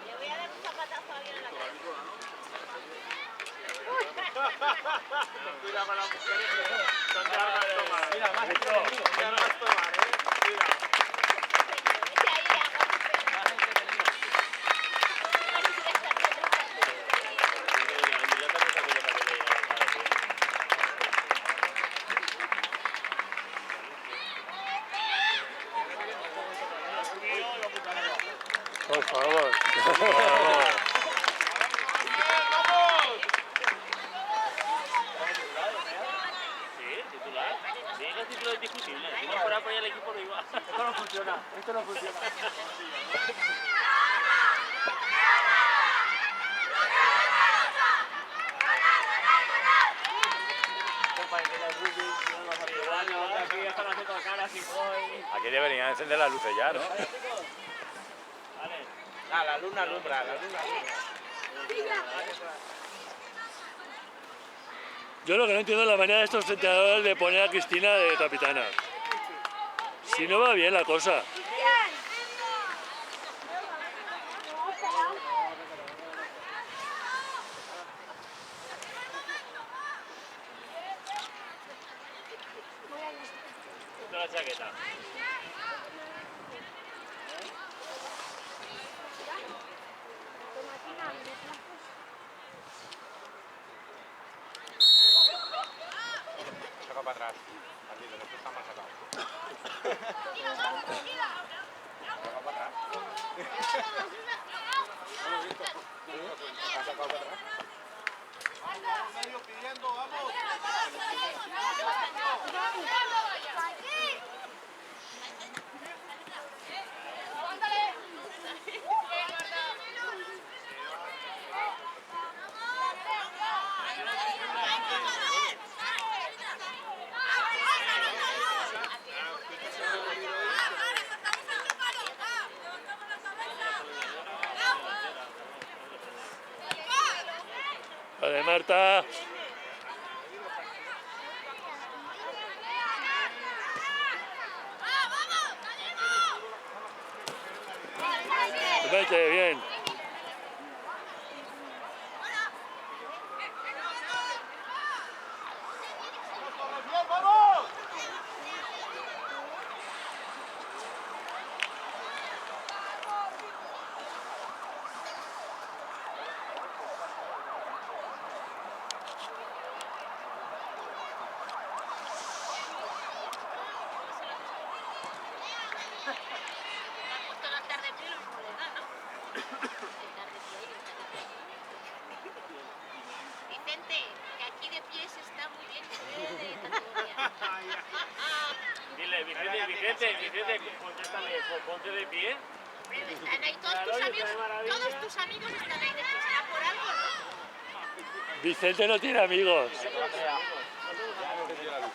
Le voy a dar un zapatazo a alguien en la cara. Cuidado con las mujeres que son de armas tomar. Mira, más De armas tomar, Cuidado. Vete ahí, hago un pelo. Por favor. Título indiscutible. Si no fuera apoyar el equipo, no iba. Esto no funciona. Esto no funciona. Aquí deberían encender las luces ya, ¿no? Ah, la luna alumbra, la luna alumbra. Yo lo que no entiendo es la manera de estos entrenadores de poner a Cristina de capitana. Si no va bien la cosa. La chaqueta. Saca para atrás. Partido, que tú estás más sacado. Saca para atrás. ¿Has sacado para atrás? Vamos, medio pidiendo, vamos. Vale, Marta. Vete, bien. Vicente, que aquí de pies está muy bien. Dile, Vicente, contéstame, ponte de pie. Están ahí todos tus amigos están ahí de pies. ¿Será por algo, no? Vicente no tiene amigos. Ya no encendió la luz.